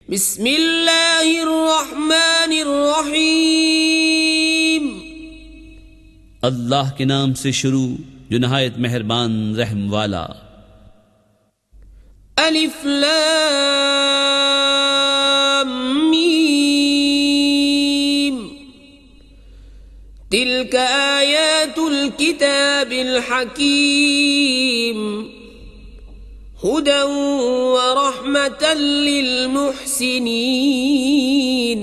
बिस्मिल्लाहिर्रहमानिर्रहीम। अल्लाह के नाम से शुरू जो नहायत मेहरबान रहम वाला। अलिफ लाम मीम। तिल्क आयातुल किताबिल हकीम। हुदन व रहमतन लिल मुहसिनीन।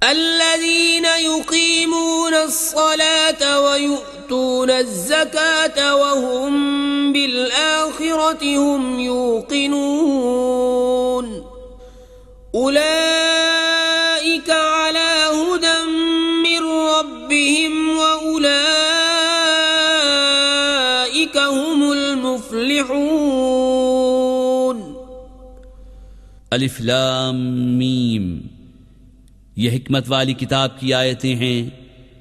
الذين يقيمون الصلاة ويؤتون الزكاة وهم بالآخرة هم يوقنون أولئك على هدى من ربهم وأولئك هم المفلحون। अलिफ लाम मीम। ये हिकमत वाली किताब की आयतें हैं,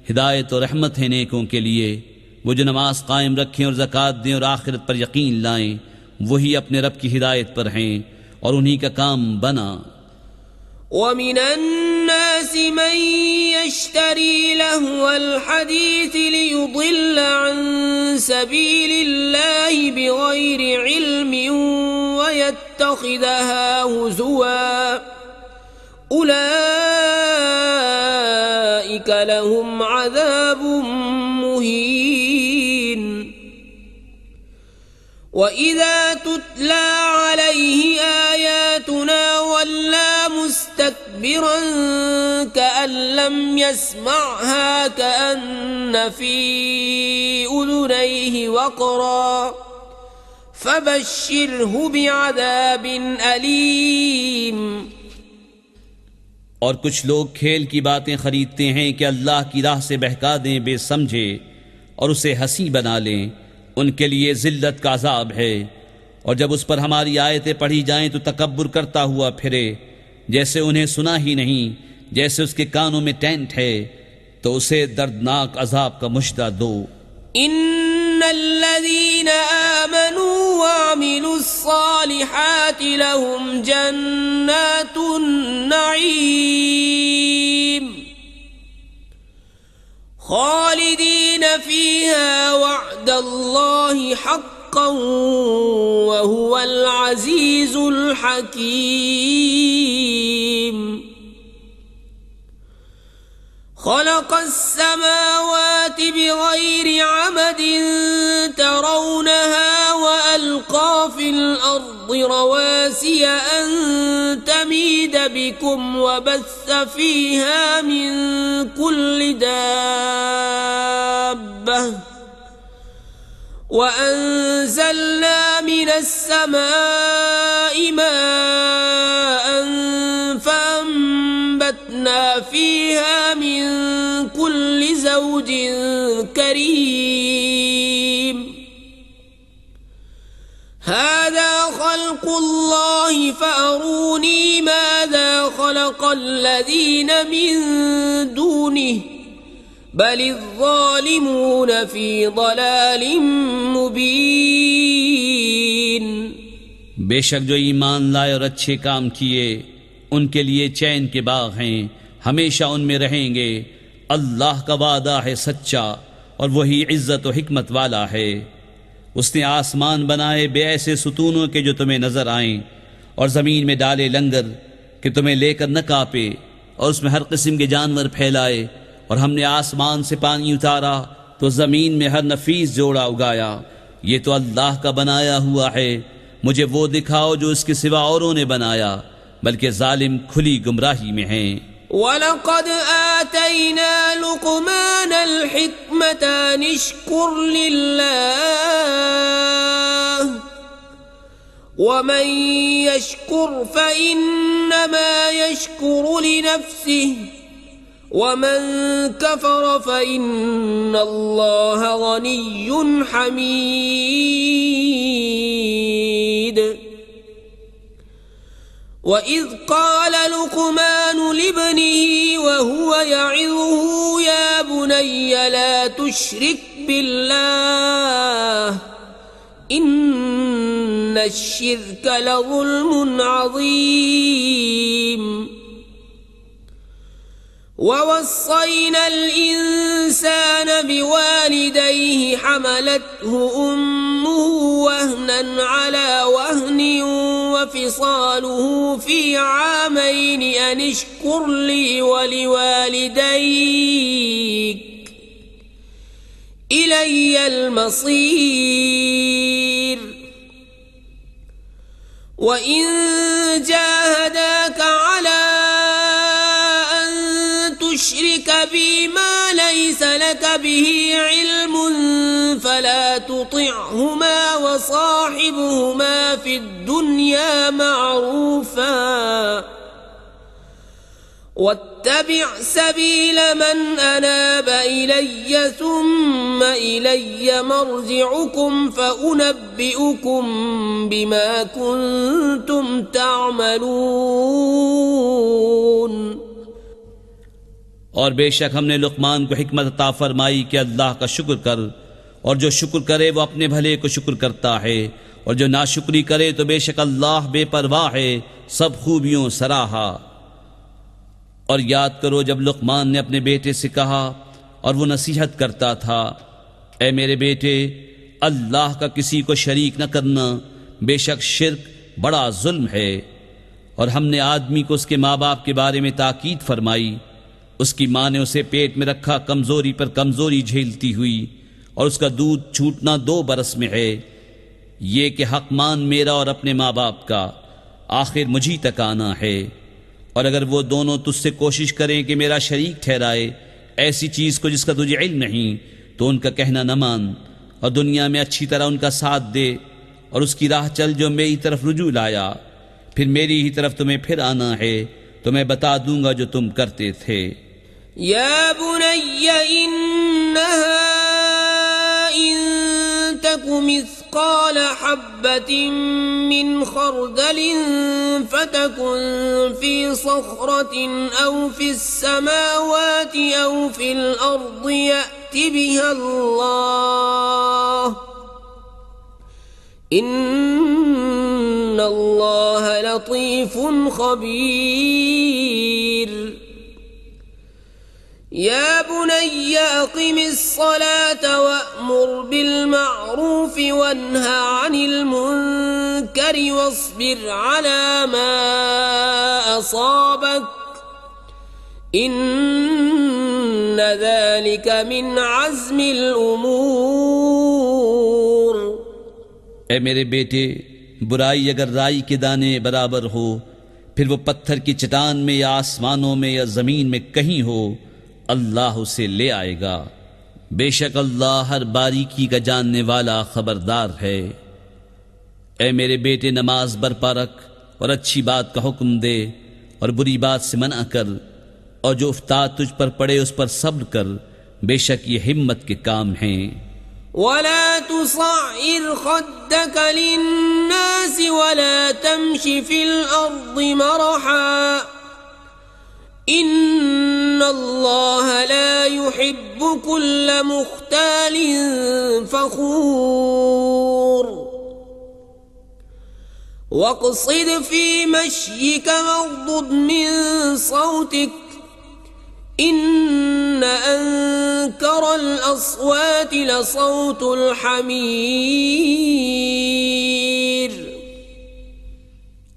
हिदायत और रहमत है नेकों के लिए। वो जो नमाज कायम रखें और ज़कात दें और आखिरत पर यकीन लाएं, वही अपने रब की हिदायत पर हैं और उन्हीं का काम बना। वमिनन नासि मन यश्तरी लहवल हदीस लियुदिल्ल अन सबीलिल्लाहि बिगैरि इल्मिन व यत्तखिदहा हुज़ुवा उलाइक लहुम अज़ाबुम मुहीन। वइज़ा तुतला अलैहि आयातुना वल्ला मुस्तकबिरन कअन लम यस्मअहा कअन्न फी उज़ुनैहि वक़रा फबश्शिरहु बिअज़ाबिन अलीम। और कुछ लोग खेल की बातें खरीदते हैं कि अल्लाह की राह से बहका दें बेसमझे और उसे हंसी बना लें, उनके लिए जिल्लत का अजाब है। और जब उस पर हमारी आयतें पढ़ी जाएं तो तकब्बुर करता हुआ फिरे, जैसे उन्हें सुना ही नहीं, जैसे उसके कानों में टेंट है, तो उसे दर्दनाक अजाब का मुश्ता दो। इन्नल्लज़ीना आमनू व अमिलुस्सालिहाति लहुम जन्नातुन नईम खालिदीन फीहा वअदल्लाहि हक्कन व हुवल अज़ीज़ुल हकीम। खलक़स समावाति बिगैरि अमदिन तरौनहा व अलक़ा फिल अर्दि रवासिय अन तमीद बिकुम व बस्स फीहा मिन कुल्लि दाब्बह व अंज़लना मिनस समाइ माअन फअंबतना फीहा मिन कुल्लि ज़ौजिन करीम। हाज़ा ख़ल्क़ुल्लाहि फ़अरूनी माज़ा ख़लक़ल्लज़ीन मिन दूनिहि बलिज़्ज़ालिमून फ़ी ज़लालिम मुबीन। बेशक जो ईमान लाए और अच्छे काम किए, उनके लिए चैन के बाग हैं, हमेशा उनमें रहेंगे। अल्लाह का वादा है सच्चा और वही इज्जत और हिकमत वाला है। उसने आसमान बनाए बेऐसे सुतूनों के जो तुम्हें नजर आएं, और जमीन में डाले लंगर कि तुम्हें लेकर न कांपे, और उसमें हर किस्म के जानवर फैलाए। और हमने आसमान से पानी उतारा तो जमीन में हर नफीस जोड़ा उगाया। ये तो अल्लाह का बनाया हुआ है, मुझे वो दिखाओ जो इसके सिवा औरों ने बनाया, बल्कि जालिम खुली गुमराही में हैं। वलक़द आतैना लुक़मानल हिक्मत अन इश्कुर लिल्लाह वमन यश्कुर फ़इन्नमा यश्कुरु लिनफ़्सिहि वमन कफ़र फ़इन्नल्लाह गनिय्युन हमीद। वइज़ क़ाल लुक़मान लिब्निही वहुव यइज़ुहु या बुनय्य ला तुश्रिक बिल्लाह إن الشرك لظلم عظيم ووصينا الإنسان بوالديه حملته أمه وهنا على وهن وفصاله في عامين أن اشكر لي ولوالديك إلي المصير وإن جاهداك على أن تشرك بي ما ليس لك به علم فلا تطعهما وصاحبهما في الدنيا معروفا واتبع سبيل من أناب إلي ثم إلي مرجعكم فأنبئكم بما كنتم تعملون और बेशक हमने लुकमान को हिकमत अता फरमाई कि अल्लाह का शुक्र कर, और जो शुक्र करे वो अपने भले को शुक्र करता है, और जो नाशुक्री करे तो बेशक अल्लाह बेपरवाह है, सब खूबियों सराहा। और याद करो जब लुकमान ने अपने बेटे से कहा और वो नसीहत करता था, ए मेरे बेटे, अल्लाह का किसी को शरीक न करना, बेशक शिर्क बड़ा जुल्म है। और हमने आदमी को उसके माँ बाप के बारे में ताकीद फरमाई। उसकी माँ ने उसे पेट में रखा कमजोरी पर कमजोरी झेलती हुई, और उसका दूध छूटना 2 बरस में है। ये कि हक मान मेरा और अपने माँ बाप का, आखिर मुझी तक आना है। और अगर वो दोनों तुझसे कोशिश करें कि मेरा शरीक ठहराए ऐसी चीज़ को जिसका तुझे इल्म नहीं, तो उनका कहना न मान, और दुनिया में अच्छी तरह उनका साथ दे, और उसकी राह चल जो मेरी तरफ रुजू लाया। फिर मेरी ही तरफ तुम्हें फिर आना है, तो मैं बता दूंगा जो तुम करते थे। या बुनय्य इन्नहा इन तकु मिस्काल हब्बतिन मिन खरदलिन फतकुन फी सखरतिन औ फिस समावाति औ फिल अर्दि यअति बिहा अल्लाह इन्नल्लाह लतीफुन खबीर। या बुनय्य अक़िमिस सलात वअमुर बिल मअरूफ वन्हा अनिल मुनकर वस्बिर अला मा असाबक इन्न ज़ालिक मिन अज़्मिल उमूर। ए मेरे बेटे, बुराई अगर राई के दाने बराबर हो, फिर वो पत्थर की चट्टान में या आसमानों में या जमीन में कहीं हो, अल्लाह उसे ले आएगा। बेशक अल्लाह हर बारीकी का जानने वाला खबरदार है। ए मेरे बेटे, नमाज बरपा रख और अच्छी बात का हुक्म दे और बुरी बात से मना कर, और जो उफ्ताद तुझ पर पड़े उस पर सब्र कर, बेशक ये हिम्मत के काम हैं। वला तुसअिर खद्दक लिन्नास वला तमशी फिल अर्दि मरहा इन्नल्लाह ला युहिब्बु कुल्ल मुख्तालिन फखूर। वक़्सिद फी मश्यिक वग़्दुद मिन सौतिक इन्न अंकरल अस्वाति लसौतुल हमीर।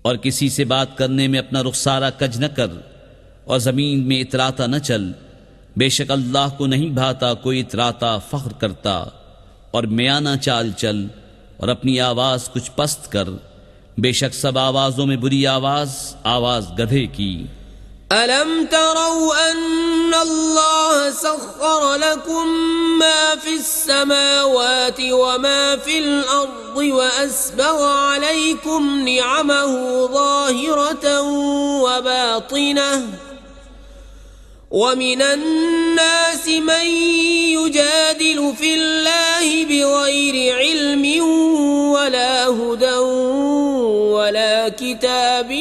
और किसी से बात करने में अपना रुखसारा कज न कर, और जमीन में इतराता न चल। बेशक अल्लाह को नहीं भाता कोई इतराता फख्र करता। और म्याना चाल चल और अपनी आवाज कुछ पस्त कर। बेशक सब आवाजों में बुरी आवाज गधे की। अलम तरौ अन्नल्लाह सख्खर लकुम मा फिस समावाति व मा फिल अर्दि व अस्बग़ अलैकुम निअमहु ज़ाहिरतन व बातिनह ومن الناس من يجادل في الله بغير علم ولا هدى ولا كتاب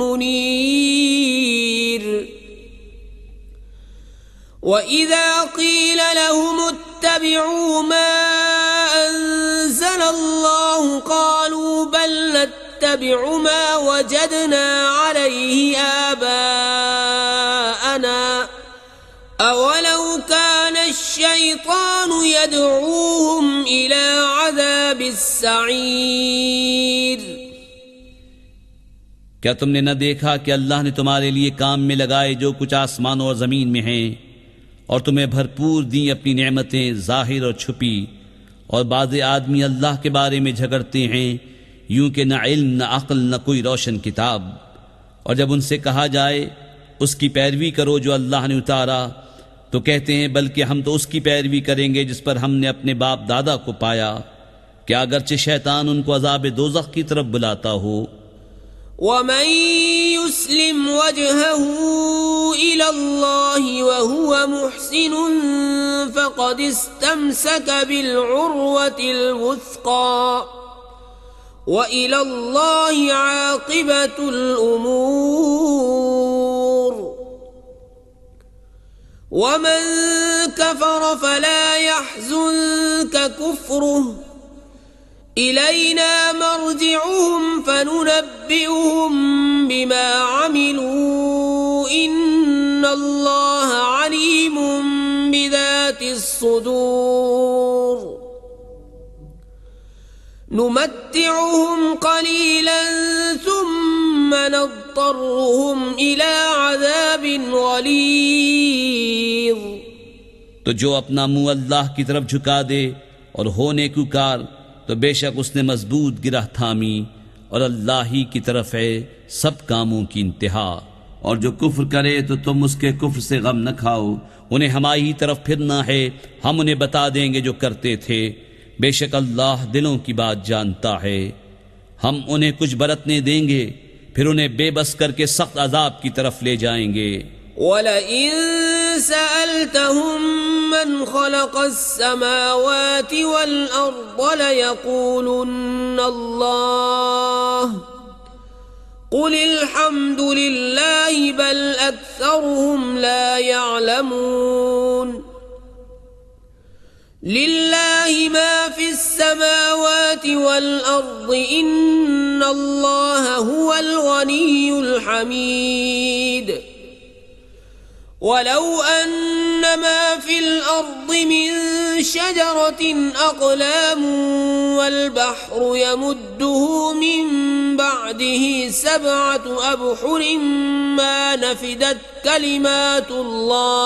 منير وإذا قيل لهم اتبعوا ما أنزل أنزل الله قالوا بل نتبع ما وجدنا عليه آباءنا أولو كان الشيطان يدعوهم إلى عذاب السعير क्या तुमने न देखा कि अल्लाह ने तुम्हारे लिए काम में लगाए जो कुछ आसमानों और ज़मीन में हैं और तुम्हें भरपूर दी अपनी नेमतें ज़ाहिर और छुपी, और बाज़ आदमी अल्लाह के बारे में झगड़ते हैं यूं कि न इल्म न अक्ल न कोई रोशन किताब। और जब उनसे कहा जाए उसकी पैरवी करो जो अल्लाह ने उतारा तो कहते हैं बल्कि हम तो उसकी पैरवी करेंगे जिस पर हमने अपने बाप दादा को पाया। क्या अगरचे शैतान उनको अज़ाब दोज़ख की तरफ बुलाता हो। ومن يسلم وجهه إلى الله وهو محسن فقد استمسك بالعروة الوثقى وإلى الله عاقبة الأمور ومن كفر فلا يحزنك كفره إلينا مرجعهم فننبئهم بما عملوا إن الله عليم بذات الصدور نمتعهم قليلا ثم نضطرهم إلى عذاب غليظ तो जो अपना मुंह अल्लाह की तरफ झुका दे और हो नेकूकार तो बेशक उसने मजबूत गिरह थामी और अल्लाह ही की तरफ है सब कामों की इंतहा। और जो कुफ्र करे तो तुम उसके कुफ्र से गम न खाओ, उन्हें हमारी ही तरफ फिरना है, हम उन्हें बता देंगे जो करते थे। बेशक अल्लाह दिलों की बात जानता है। हम उन्हें कुछ बरतने देंगे फिर उन्हें बेबस करके सख्त अजाब की तरफ ले जाएंगे। वलइन सअल्तहुम मन खलक़स समावाति वल अर्द लयक़ूलुन्न अल्लाह क़ुलिल हम्दुलिल्लाहि बल अक्सरुहुम ला यअलमून लिल्लाहि मा फिस समावाति वल अर्द इन्नल्लाह हुवल गनियुल हमीद वलौ अन्नमा फिल अर्दि मिन शजरतिन अक़लाम वल बहरु यमुद्दुहु मिन बअदिहि सबअतु अबहुरिन मा नफिदत कलिमातुल्लाह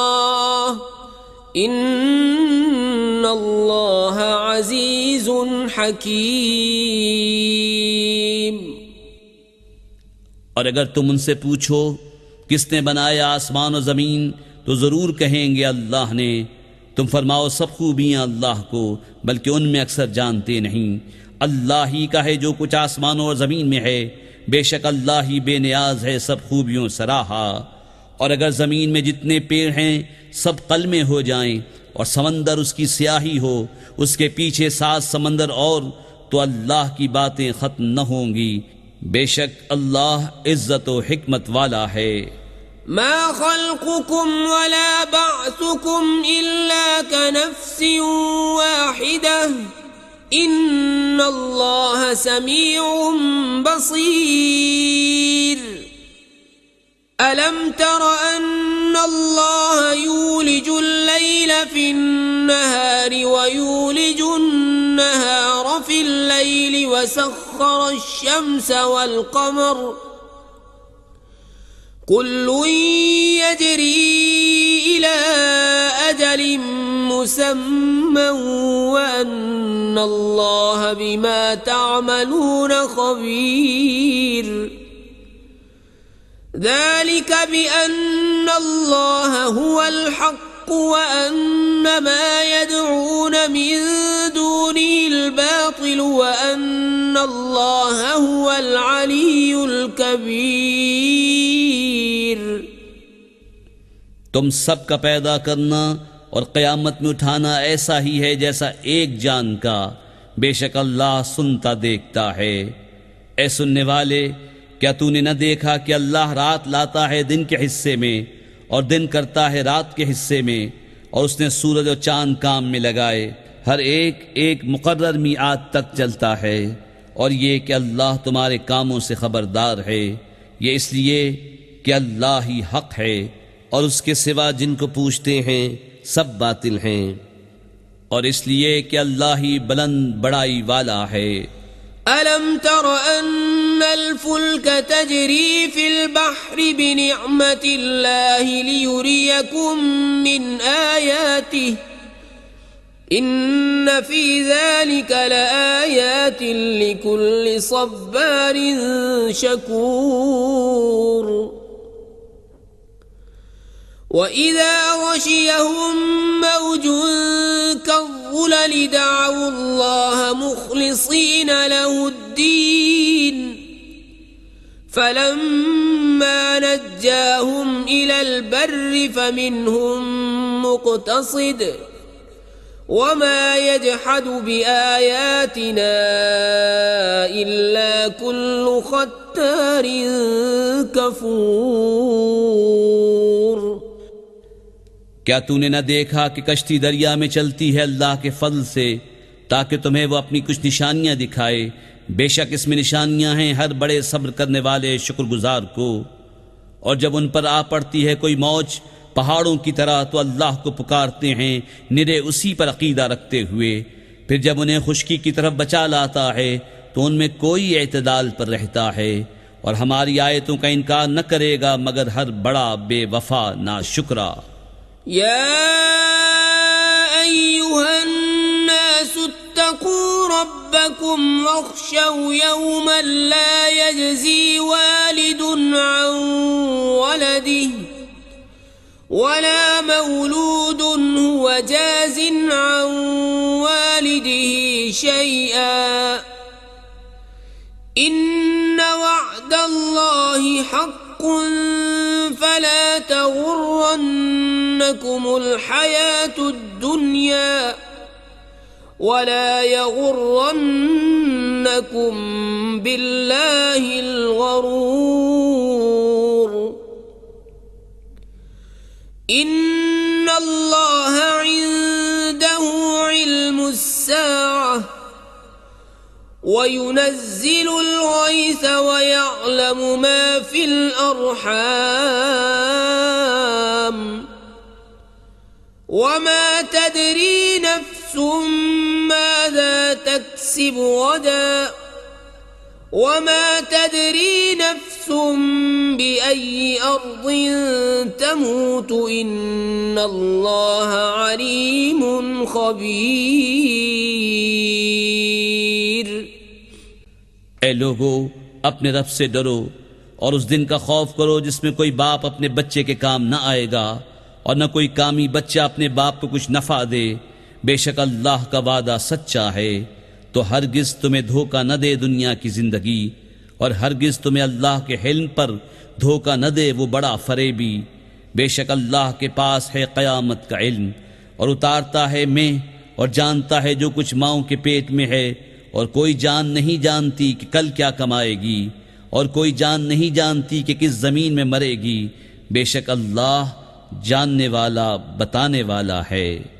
इन्नल्लाह अज़ीज़ुन हकीम। और अगर तुम उनसे पूछो किसने बनाया आसमान और ज़मीन तो ज़रूर कहेंगे अल्लाह ने। तुम फरमाओ सब खूबियाँ अल्लाह को, बल्कि उनमें अक्सर जानते नहीं। अल्लाह ही का है जो कुछ आसमानों और ज़मीन में है, बेशक अल्लाह ही बेनियाज है सब खूबियों सराहा। और अगर ज़मीन में जितने पेड़ हैं सब कलमे हो जाएं और समंदर उसकी स्याही हो, उसके पीछे 7 समंदर और, तो अल्लाह की बातें ख़त्म न होंगी। बेशक अल्लाह इज्जत व हिकमत वाला है। मा खल्कुकुम वला बअसुकुम इल्ला कनफ्सिन वाहिदह इन्नल्लाह समीउन बसीर। अलम तर अन्नल्लाह यूलिजुल लैल फिन्नहारि व यूलिजुन नहार फिल लैलि वसख्खर अश-शम्स वल क़मर कुल्लुन यजरी इला अजलिन मुसम्मा व अन्नल्लाह बिमा तअमलून खबीर। ذلك بأن الله هو الحق وأن ما يدعون من دونه الباطل وأن الله هو العلي الكبير। तुम सब का पैदा करना और क़यामत में उठाना ऐसा ही है जैसा एक जान का। बेशक अल्लाह सुनता देखता है। ऐ सुनने वाले, क्या तूने न देखा कि अल्लाह रात लाता है दिन के हिस्से में और दिन करता है रात के हिस्से में, और उसने सूरज और चांद काम में लगाए हर एक एक मुकर्रर मिआद तक चलता है, और ये कि अल्लाह तुम्हारे कामों से खबरदार है। ये इसलिए कि अल्लाह ही हक है और उसके सिवा जिनको पूछते हैं सब बातिल हैं, और इसलिए कि अल्लाह ही बुलंद बड़ाई वाला है। अलम तर अन्नल फुल्क तजरी फिल बहरि बिनिअमतिल्लाहि लियुरियकुम मिन आयातिहि इन्न फी ज़ालिका लआयातिन लिकुल्लि सब्बारिन शकूर। वइज़ा गशियहुम मौजुन कज़्ज़ुलल दअवु अल्लाह मुख़लिसीन लहुद्दीन फलम्मा नज्जाहुम इलल बर्रि फमिनहुम मुक़तसिद वमा यजहदु बिआयातिना इल्ला कुल्लु खत्तारिन कफूर। क्या तूने न देखा कि कश्ती दरिया में चलती है अल्लाह के फضل से, ताकि तुम्हें वो अपनी कुछ निशानियां दिखाए। बेशक इसमें निशानियां हैं हर बड़े सब्र करने वाले शुक्रगुजार को। और जब उन पर आ पड़ती है कोई मौज पहाड़ों की तरह तो अल्लाह को पुकारते हैं निरे उसी पर अकीदा रखते हुए। फिर जब उन्हें खुश्की की तरफ बचा लाता है तो उनमें कोई एतदाल पर रहता है, और हमारी आयतों का इनकार न करेगा मगर हर बड़ा बेवफा नाशुक्रा। या अय्युहन नास इत्तक़ू रब्बकुम वख्शव यौमन ला यजज़ी वालिदुन अन वलदिही वला मौलूदुन हुवा जाज़िन अन वालिदिही शैअन इन्न वअदल्लाहि हक़्क़ुन फला तग़ुर्रन्नकुमुल हयातुद दुन्या वला यग़ुर्रन्नकुम बिल्लाहिल गरूर। इन्नल्लाह इंदहु इल्मुस्साअह वयुनज़्ज़िलुल गैस वयअलमु मा फिल अर्हाम वमा तदरी नफ्सुम माज़ा तक्सिबु गदा वमा तदरी नफ्सुम बिअय्यि अर्दिन तमूतु इन्नल्लाह अलीमुन खबीर। ऐ लोगो, अपने रब से डरो और उस दिन का खौफ करो जिसमें कोई बाप अपने बच्चे के काम न आएगा और न कोई कामी बच्चा अपने बाप को कुछ नफा दे। बेशक अल्लाह का वादा सच्चा है, तो हरगिज तुम्हें धोखा न दे दुनिया की जिंदगी, और हरगिज तुम्हें अल्लाह के हिल्म पर धोखा न दे वो बड़ा फरेबी। बेशक अल्लाह के पास है क़यामत का इल्म, और उतारता है मैं और जानता है जो कुछ माओं के पेट में है, और कोई जान नहीं जानती कि कल क्या कमाएगी, और कोई जान नहीं जानती कि किस जमीन में मरेगी। बेशक अल्लाह जानने वाला बताने वाला है।